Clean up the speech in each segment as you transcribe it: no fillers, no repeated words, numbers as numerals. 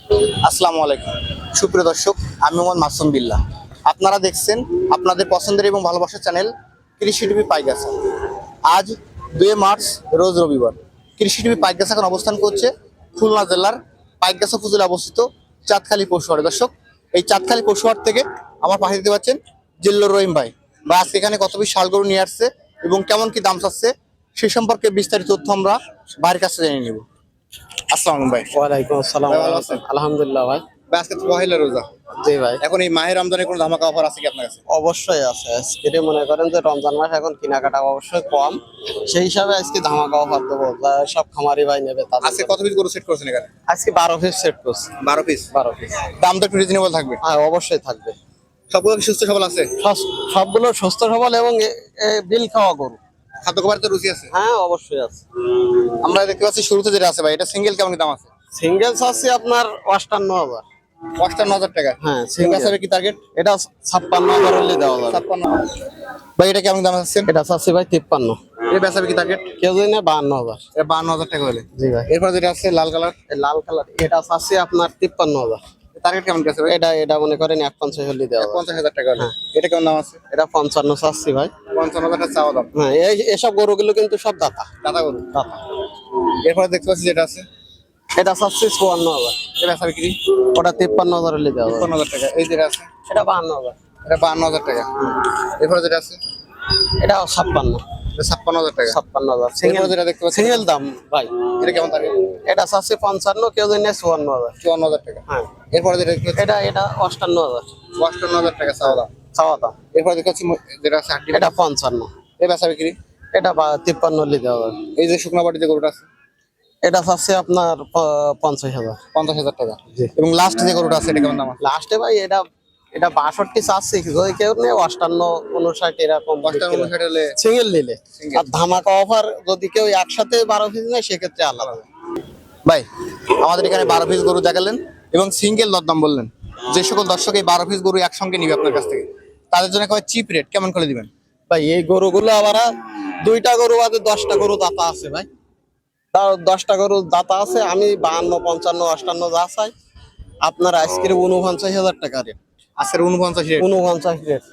আসসালামু আলাইকুম সুপ্রিয় দর্শক, আমি মোহাম্মদ মাসুম বিল্লাহ। আপনারা দেখছেন আপনাদের পছন্দের এবং ভালোবাসার চ্যানেল কৃষি টিভি পাইকগাছা। আজ 2 মার্চ রোজ রবিবার। কৃষি টিভি পাইকগাছা এখন অবস্থান করছে খুলনা জেলার পাইকগাছা উপজেলা অবস্থিত চাঁদখালী পশুহাটে। দর্শক, এই চাঁদখালী পশুহাট থেকে আমার পাশে দেখতে পাচ্ছেন জিল্লুর রহিম ভাই। বা আজকে এখানে কত পিস ষাঁড় গরু নিয়ে আসছে এবং কেমন কি দাম চাচ্ছে সে সম্পর্কে বিস্তারিত তথ্য আমরা ভাইয়ের কাছে জেনে নিব। আসসালামু আলাইকুম ভাই। ওয়ালাইকুম আসসালাম। ভাই ভালো আছেন? আলহামদুলিল্লাহ ভাই। ভাই আজকে তো পহেলা রোজা, জি ভাই, এখন এই মাহে রমজানের কোনো ধামাকা অফার আছে কি আপনার কাছে? অবশ্যই আছে। আজকে মনে করেন যে রমজান মাস, এখন কেনাকাটা অবশ্যই কম, সেই হিসাবে আজকে ধামাকা অফার দেবো। সব খামারি ভাই নেবে তাদের আজকে জন্য। কত পিস গরু সেট করছেন এখানে? আজকে 12 পিস সেট করছি। 12 পিস। 12 পিস। দাম তো একটু রিজনেবল থাকবে? হ্যাঁ, অবশ্যই থাকবে। সবগুলো কি সুস্থ সবল আছে? সবগুলো সুস্থ সবল এবং বিল খাওয়া গরু। খাদ্য খাবারের তো রুচি আছে? হ্যাঁ, অবশ্যই আছে। আমরা দেখতে পাচ্ছি শুরুতে যেটা আছে ভাই, এটা সিঙ্গেল কেমন কি দাম আছে? সিঙ্গেল আছে আপনার 58,000। 58,000 টাকা। হ্যাঁ, ঠিক সিঙ্গেল আছে, কি টার্গেট? এটা 56,000 হলে দেওয়া যাবে। 56। ভাই এটা কেমন দাম আছে? এটা চাচ্ছি ভাই 53। এটা বেচাবে কি টার্গেট? কেউ যদি না 52,000। এটা 52,000 টাকা হলে। জি ভাই। এরপর যেটা আছে লাল কালার, এই লাল কালার, এটা চাচ্ছি আপনার 53,000। টার্গেট কেমন কি আছে ভাই? এটা মনে করেন 150 হলে দেওয়া যাবে। 50,000 টাকা হলে। এটা কেমন দাম আছে? এটা 55 চাচ্ছি ভাই। 55,000 টাকা চাওয়া দাম। হ্যাঁ, এসব গরুগুলো কিন্তু সব দাতা দাদা গরু। দাতা। এরপর দেখতে পাচ্ছি যেটা আছে, এটা চাচ্ছি 54,000। এটা বেচাবে কি? ওটা 53,000 হলে দেওয়া যাবে। 53,000 টাকা। এই যেটা আছে, এটা 52,000। এটা 52,000 টাকা। এরপর যেটা আছে, এটা 56। এটা 56,000 টাকা। 56,000 এরপর সিঙ্গেল। যেটা দেখতে পাচ্ছি, সিঙ্গেল দাম ভাই। এটা কেমন টার্গেট? এটা চাচ্ছি 55, কেউ যদি নেয় 54,000। 54,000 টাকা। হ্যাঁ, এরপরে যেটা দেখতে পাচ্ছি, এটা 58,000 58,000 টাকা চাওয়া দাম। চাওয়া দাম। এরপর দেখতে পাচ্ছি যেটা আছে হাড্ডি, এটা 55। এটা বেচাবে কি? এটা 53 হলে দেওয়া যাবে। এই যে শুকনা বাটি যে গরুটা আছে, এটা চাচ্ছি আপনার 50,000। 50,000 টাকা। জি। এবং লাস্ট যে গরুটা আছে এটা কেমন দাম আছে? লাস্টে ভাই এটা 62 চাচ্ছি, যদি কেউ নেই 58, 59 এরকম 58 হলে সিঙ্গেল নিলে। Single। আর ধামাকা অফার যদি কেউ একসাথে 12 পিস নেয় সেক্ষেত্রে আলাদা। ভাই আমাদের এখানে 12 পিস গরু দেখালেন এবং সিঙ্গেল দরদাম বললেন। যে সকল দর্শক এই 12 পিস গরু একসঙ্গে নিবে আপনার কাছ থেকে, তাদের জন্য একেবারে চিপ রেট কেমন করে দিবেন? ভাই এই গরুগুলো আবার 2টা গরু বাদে 10টা গরু দাতা আছে ভাই। তার 10টা গরু দাতা আছে। আমি 52, 55, 58 যা চাই আপনার আজকের 49,000 টাকা রেট। আজকের 49 রেট। 49 রেট,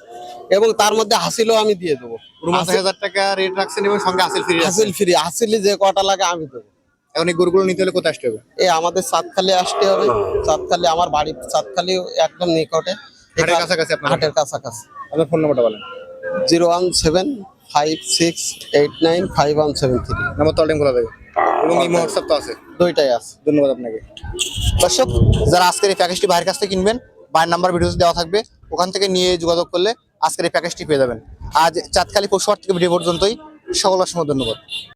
এবং তার মধ্যে হাসিলও আমি দিয়ে দেবো। 49,000 টাকা রেট রাখছেন এবং সঙ্গে আসিল ফ্রি আছে। হাসিল ফ্রি, হাসিলি যে কটা লাগে আমি দেবো। এখন এই গরুগুলো নিতে হলে কোথায় আসতে হবে? এই আমাদের চাঁদখালি আসতে হবে। চাঁদখালি, আমার বাড়ি চাঁদখালি একদম নিকটে, হাটের কাছাকাছি আপনার? হাটের কাছাকাছি। আপনার ফোন নাম্বারটা বলেন। 01756895173। নাম্বার তো অলটাইম খোলা থাকে এবং এই হোয়াটসঅ্যাপ তো আছে। দুইটাই আছে। ধন্যবাদ আপনাকে। দর্শক, যারা আজকের এই প্যাকেজটি ভাইয়ের কাছ থেকে কিনবেন, ভাইয়ের নাম্বার ভিডিওতে দেওয়া থাকবে, ওখান থেকে নিয়ে যোগাযোগ করলে আজকের এই প্যাকেজটি পেয়ে যাবেন। আজ চাঁদখালী পশুহাট থেকে ভিডিও পর্যন্তই। সকল অসংখ্য ধন্যবাদ।